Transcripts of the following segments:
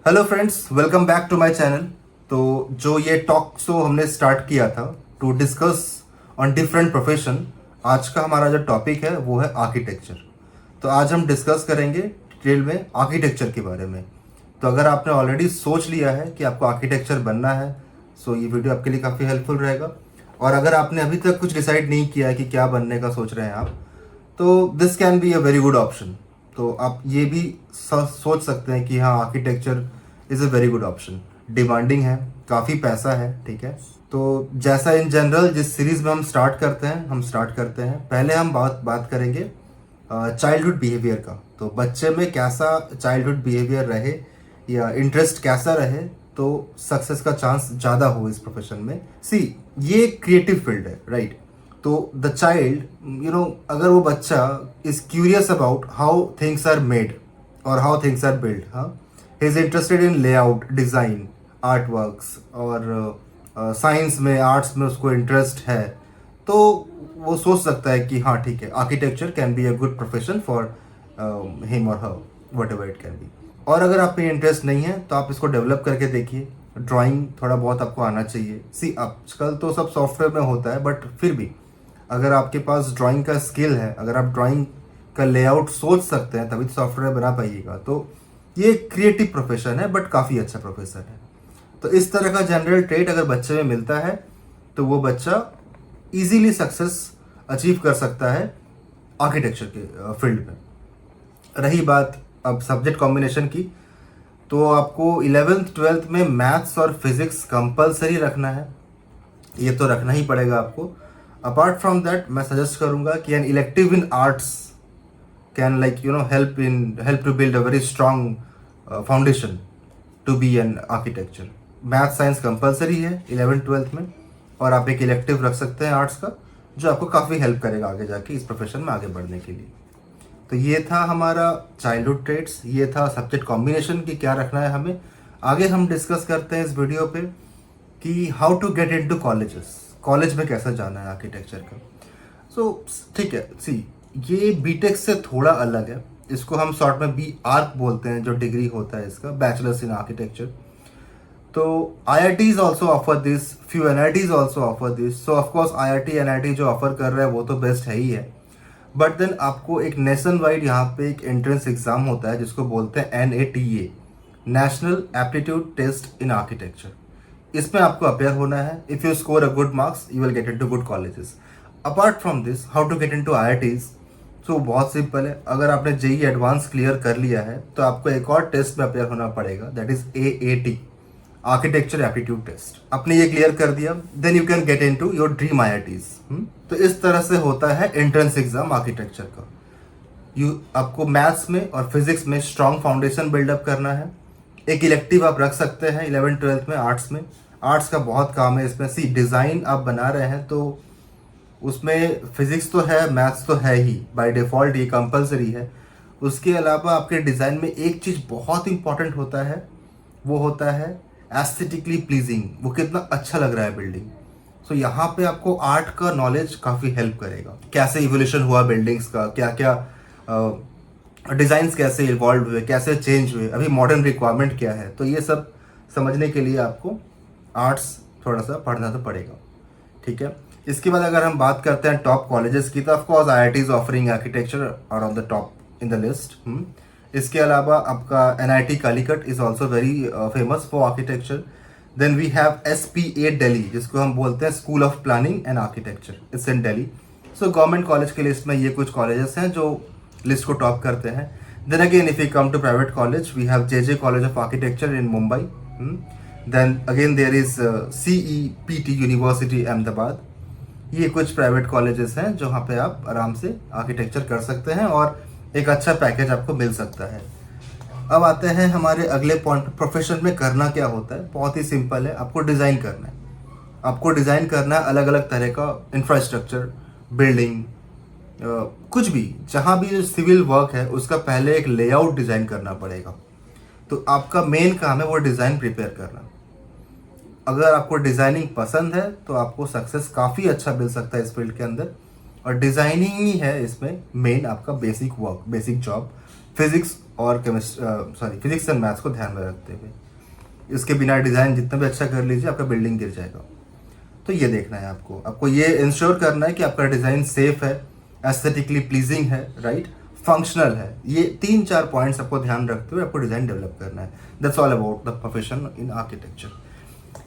Hello friends, welcome back to my channel. तो जो ये टॉक शो हमने स्टार्ट किया था to discuss on different profession, आज का हमारा जो टॉपिक है वो है आर्किटेक्चर। तो आज हम डिस्कस करेंगे डिटेल में आर्किटेक्चर के बारे में। तो अगर आपने ऑलरेडी सोच लिया है कि आपको आर्किटेक्चर बनना है, सो ये वीडियो आपके लिए काफ़ी हेल्पफुल रहेगा। और अगर आपने अभी तक कुछ डिसाइड नहीं किया है कि क्या बनने का सोच रहे हैं आप, तो this can be a very good option. तो आप ये भी सोच सकते हैं कि हाँ, architecture is a very good option. Demanding है, काफ़ी पैसा है, ठीक है। तो जैसा इन जनरल जिस सीरीज़ में हम स्टार्ट करते हैं पहले हम बात करेंगे चाइल्डहुड बिहेवियर का। तो बच्चे में कैसा चाइल्डहुड बिहेवियर रहे या इंटरेस्ट कैसा रहे तो सक्सेस का चांस ज़्यादा हो इस प्रोफेशन में। सी, ये क्रिएटिव फील्ड है, राइट। तो द चाइल्ड, अगर वो बच्चा is curious about how things are made और हाउ थिंग्स आर बिल्ड, हाँ, he is interested in layout, design, art works और साइंस में, आर्ट्स में उसको इंटरेस्ट है, तो वो सोच सकता है कि हाँ ठीक है, architecture can be a good profession for him और her, whatever it can be. और अगर आप में इंटरेस्ट नहीं है तो आप इसको डेवलप करके देखिए। ड्राइंग थोड़ा बहुत आपको आना चाहिए। सी, आजकल तो सब सॉफ्टवेयर में होता है, बट फिर भी अगर आपके पास ड्राइंग का स्किल है, अगर आप ड्राइंग का लेआउट सोच सकते हैं, तभी तो सॉफ्टवेयर बना पाइएगा। तो ये क्रिएटिव प्रोफेशन है, बट काफ़ी अच्छा प्रोफेशन है। तो इस तरह का जनरल ट्रेट अगर बच्चे में मिलता है तो वो बच्चा इजीली सक्सेस अचीव कर सकता है आर्किटेक्चर के फील्ड में। रही बात अब सब्जेक्ट कॉम्बिनेशन की, तो आपको 11th-12th में मैथ्स और फिजिक्स कंपलसरी रखना है, ये तो रखना ही पड़ेगा आपको। अपार्ट फ्रॉम दैट मैं सजेस्ट करूंगा कि an elective in arts can help to build a very strong foundation to be an architecture. Math science compulsory है 11th-12th में, और आप एक इलेक्टिव रख सकते हैं आर्ट्स का, जो आपको काफ़ी हेल्प करेगा आगे जाके इस प्रोफेशन में आगे बढ़ने के लिए। तो ये था हमारा चाइल्डहुड ट्रेट्स, ये था सब्जेक्ट कॉम्बिनेशन की क्या रखना है हमें। आगे हम डिस्कस करते हैं इस वीडियो पे कि how to get into colleges, college में कैसे जाना है आर्किटेक्चर का। सो ठीक है, सी, ये बीटेक से थोड़ा अलग है। इसको हम शॉर्ट में बी आर्क बोलते हैं, जो डिग्री होता है इसका, बैचलर्स इन आर्किटेक्चर। तो IITs also offer this, few NITs also offer this. So of course IIT NIT जो ऑफर कर रहे हैं वो तो बेस्ट है ही है, बट देन आपको एक नेशन वाइड यहाँ पे एक एंट्रेंस एग्जाम होता है जिसको बोलते हैं NATA, national aptitude test in architecture. इसमें आपको अपेयर होना है। If you score a good marks you will get into good colleges. Apart from this, how to get into IITs, तो बहुत सिंपल है। अगर आपने JEE एडवांस क्लियर कर लिया है तो आपको एक और टेस्ट में अपेयर होना पड़ेगा, that is AAT, architecture aptitude test. आपने ये क्लियर कर दिया, then you can get into your dream IITs। तो इस तरह से होता है एंट्रेंस एग्जाम आर्किटेक्चर का। आपको मैथ्स में और फिजिक्स में स्ट्रॉन्ग फाउंडेशन बिल्डअप करना है। एक इलेक्टिव आप रख सकते हैं 11th-12th में आर्ट्स में। आर्ट्स का बहुत काम है इसमें। सी, डिज़ाइन आप बना रहे हैं तो उसमें फिजिक्स तो है, मैथ्स तो है ही, बाय डिफ़ॉल्ट ये कंपलसरी है। उसके अलावा आपके डिज़ाइन में एक चीज़ बहुत इंपॉर्टेंट होता है, वो होता है एस्थेटिकली प्लीजिंग, वो कितना अच्छा लग रहा है बिल्डिंग। सो यहाँ पे आपको आर्ट का नॉलेज काफ़ी हेल्प करेगा। कैसे इवोल्यूशन हुआ बिल्डिंग्स का, क्या क्या डिज़ाइंस कैसे इवॉल्व हुए, कैसे चेंज हुए, अभी मॉडर्न रिक्वायरमेंट क्या है, तो ये सब समझने के लिए आपको आर्ट्स थोड़ा सा पढ़ना तो पड़ेगा, ठीक है। इसके बाद अगर हम बात करते हैं टॉप कॉलेजेस की, तो of course IITs offering architecture are on the top in the list. इसके अलावा आपका NIT Calicut is also very famous for architecture. Then we have SPA Delhi, जिसको हम बोलते हैं school of planning and architecture, it's in Delhi. So government college की list में ये कुछ कॉलेजेस हैं जो लिस्ट को टॉप करते हैं। Then again if you come to private college, we have JJ college of architecture in Mumbai. Then again there is CEPT university Ahmedabad. ये कुछ प्राइवेट कॉलेजेस हैं जहाँ पे आप आराम से आर्किटेक्चर कर सकते हैं और एक अच्छा पैकेज आपको मिल सकता है। अब आते हैं हमारे अगले पॉइंट, प्रोफेशन में करना क्या होता है। बहुत ही सिंपल है, आपको डिज़ाइन करना है। आपको डिज़ाइन करना है अलग अलग तरह का इंफ्रास्ट्रक्चर, बिल्डिंग, कुछ भी, जहाँ भी सिविल वर्क है उसका पहले एक लेआउट डिज़ाइन करना पड़ेगा। तो आपका मेन काम है वो डिज़ाइन प्रिपेयर करना। अगर आपको डिज़ाइनिंग पसंद है तो आपको सक्सेस काफ़ी अच्छा मिल सकता है इस फील्ड के अंदर। और डिज़ाइनिंग ही है इसमें मेन आपका basic work, basic job, physics और फिजिक्स एंड मैथ्स को ध्यान में रखते हुए। इसके बिना डिज़ाइन जितना भी अच्छा कर लीजिए आपका बिल्डिंग गिर जाएगा। तो ये देखना है आपको ये इंश्योर करना है कि आपका डिज़ाइन सेफ है, एस्थेटिकली प्लीजिंग है, राइट, फंक्शनल है। ये 3-4 पॉइंट्स आपको ध्यान रखते हुए आपको डिज़ाइन डेवलप करना है। That's all about the profession in architecture.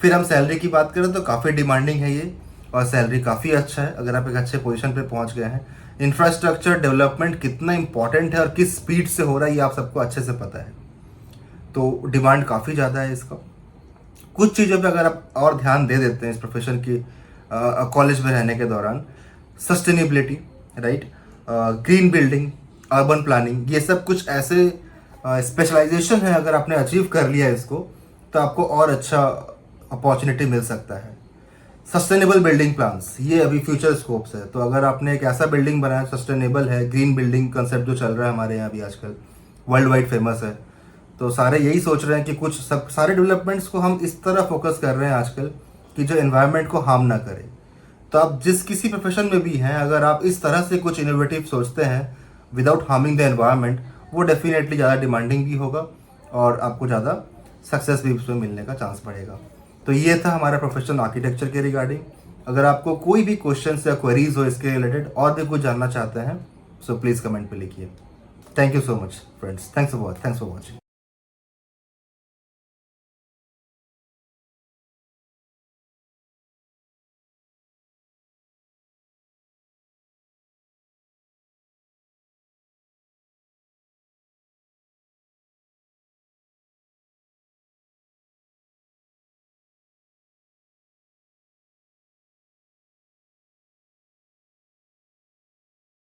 फिर हम सैलरी की बात करें तो काफ़ी डिमांडिंग है ये, और सैलरी काफ़ी अच्छा है अगर आप एक अच्छे पोजीशन पे पहुंच गए हैं। इंफ्रास्ट्रक्चर डेवलपमेंट कितना इंपॉर्टेंट है और किस स्पीड से हो रहा है ये आप सबको अच्छे से पता है। तो डिमांड काफ़ी ज़्यादा है इसका। कुछ चीज़ों पे अगर आप और ध्यान दे देते हैं इस प्रोफेशन की कॉलेज में रहने के दौरान, sustainability, right, green building, urban planning, ये सब कुछ ऐसे स्पेशलाइजेशन है, अगर आपने अचीव कर लिया इसको तो आपको और अच्छा अपॉर्चुनिटी मिल सकता है। सस्टेनेबल बिल्डिंग प्लान्स, ये अभी फ्यूचर स्कोप्स है। तो अगर आपने एक ऐसा बिल्डिंग बनाया सस्टेनेबल है, ग्रीन बिल्डिंग कंसेप्ट जो चल रहा है हमारे यहाँ भी आजकल वर्ल्ड वाइड फेमस है, तो सारे यही सोच रहे हैं कि कुछ सब सारे डेवलपमेंट्स को हम इस तरह फोकस कर रहे हैं आजकल कि जो एनवायरनमेंट को हार्म ना करे। तो आप जिस किसी प्रोफेशन में भी हैं, अगर आप इस तरह से कुछ इनोवेटिव सोचते हैं विदाउट हार्मिंग द एनवायरनमेंट, वो डेफिनेटली ज़्यादा डिमांडिंग भी होगा और आपको ज़्यादा सक्सेस भी उसमें मिलने का चांस बढ़ेगा। तो ये था हमारा प्रोफेशन आर्किटेक्चर के रिगार्डिंग। अगर आपको कोई भी क्वेश्चन या क्वेरीज हो इसके रिलेटेड और भी कुछ जानना चाहते हैं, सो प्लीज़ कमेंट पे लिखिए। Thank you so much friends, thanks for watching.